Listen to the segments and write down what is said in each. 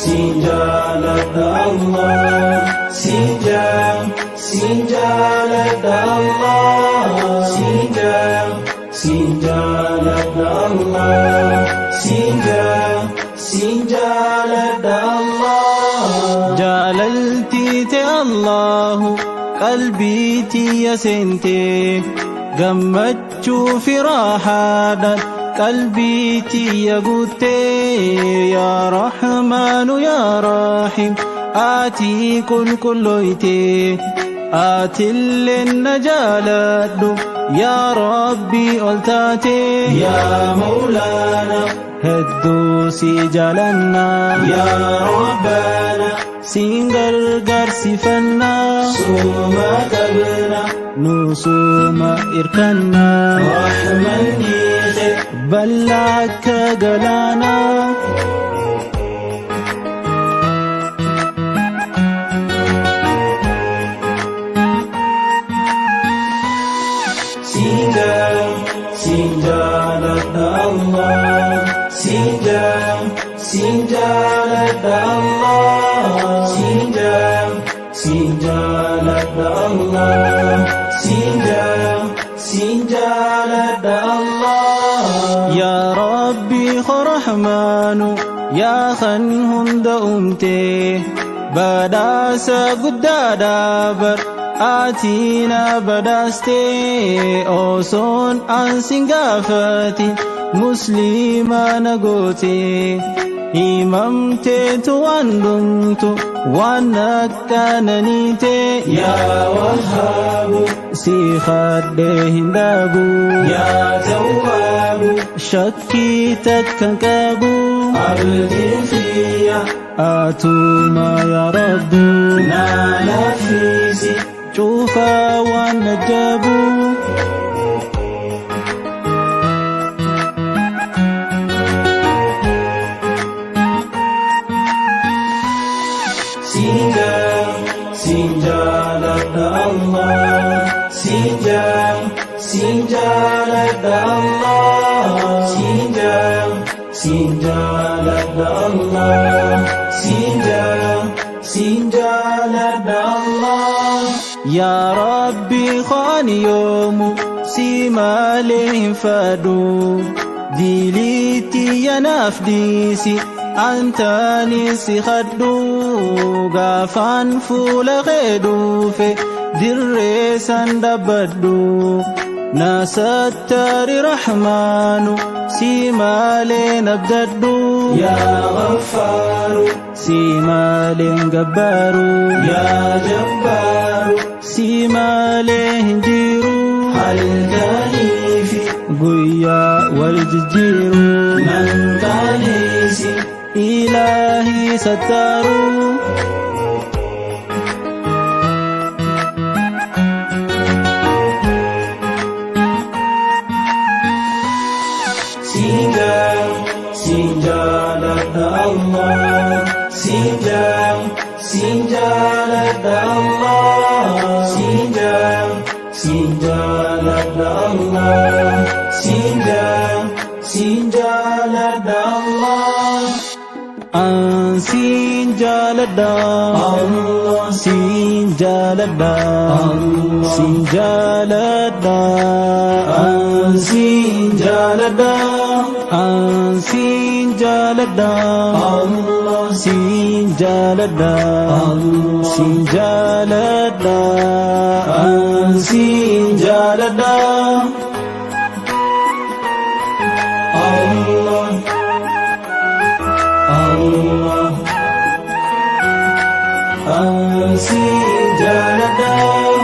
Sinjalada Allah, sinjalada Allah, sinjalada Allah, sinjalada Allah. Jaalaltii te Allahu qalbiitii yaseentee gammachuu fi raahaadhaan qalbiitii yaguuttee yaa Rahmaanu yaa Rahiim aatii qulqullooytee aatilleen na jaaladhu yaa Rabbii ol taatee yaa Mawlaana hedduu si jaalannaa yaa Rabbaana siin gargaarsifannaa suuma qabna nuusuma irkannaa Rahmanni bal'aa akka galaanaa. Sinjalada Allah, sinjalada Allah, sinjalada Allah, sinjalada Allah. Ya Rabbi Rahmaanu yaa kan hunda uumtee badhaasa guddaadhaa bar aatina badhaastee osoon ansin gaafatin musliima na gootee himamteetu waan dhumtu waan akkananiitee yaa Wahhaabu si kadhee hin dhaabu yaa Tawwaabu shakkii takkan qabu abdiin fiyya atuma yaa Rabbu na lafiisi cufaa waan ajabu. Sinjalada Allah, sinjalada Allah, sinjalada Allah, sinjalada Allah. Ya Rabbi khani yoomu si malee hin fadu diliti yanaaf diisi antaani si khaddu gaafaan fuula kee dhufe dirree san dhabbadhu na sattari Rahmaanu si malee nabdadhu yaa Ghaffaaru si malee gabbaaru yaa Jabbaaru si malee hin jiru halkaniifi guyyaa wal jijjiiru nan qaaleesi Ilaahi sattaaru. Sinjalada Allah, sinjalada Allah, sinjalada Allah, sinjalada Allah. Sin jalada Allah, sin jalada Allah, sin jalada sin jalada sin jalada Allah, sin jalada Allah, sin jalada sin jalada Allah, Allah, sin jalada Allah, Allah, sin jalada Allah,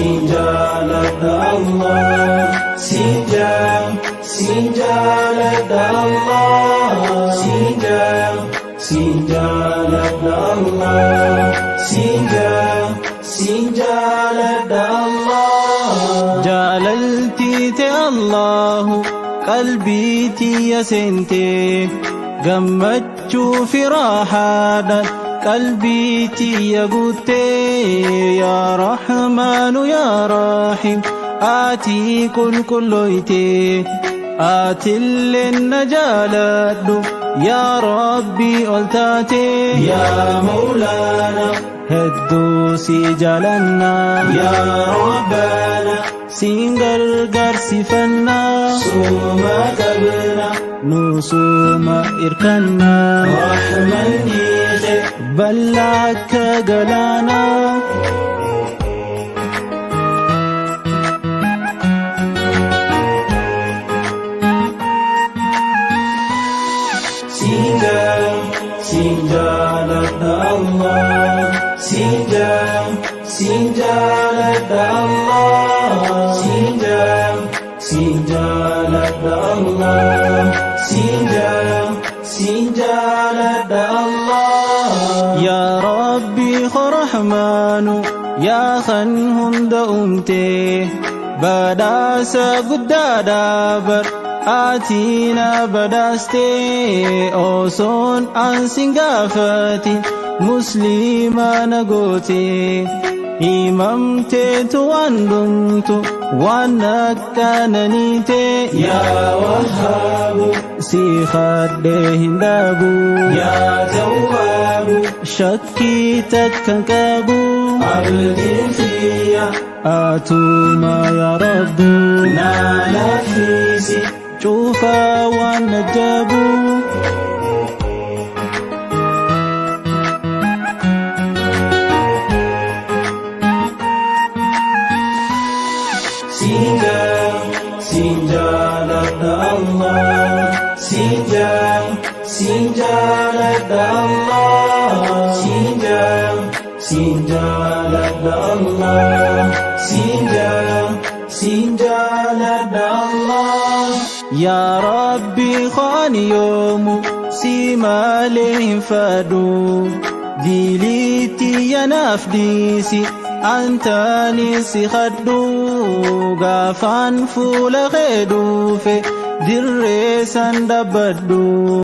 Sinjaladha Allah, sinjaladha Allah, sinjaladha Allah, sinjaladha Allah. Jaalalti te Allahu qalbiiti yasente gammachuu fi raahaadhaan qalbiiti yaguute yaa Rahmaanu yaa Rahiim ati qulqulloyte atilleen na jaaladhu yaa Rabbi ol taate yaa Mawlaana hedduu si jaalanna yaa Rabbana siin gargaarsifannaa suuma qabna nuusuma irkanna Rahmanni bal'aa akka galaanaa Sinjaladha Allah, sinjaladha Allah, sinjaladha Allah, sinjaladha Allah. yaa Rabbi Rahmaanu yaa kan hunda uumte badhaasa guddaadhaa bar atiina badhaaste osoon ansin gaafatin musliima na goote himamteetu waan dhumtu waan akkananiite yaa Wahhaabu si kadhee hin dhaabu yaa Tawwaabu shakkii takkan qabu abdiin kiyya atuma yaa Rabbu naa laffisi cufaa waan ajabu Sinjaladha Allah, sinjaladha Allah, sinjaladha Allah, sinjaladha Allah. yaa Rabbi khani yoomu si malee hin fadhu diiliitti yanaaf dhiisi antaani si kadhu gaafaan fuula kee dhufe dirree san dhabbadhu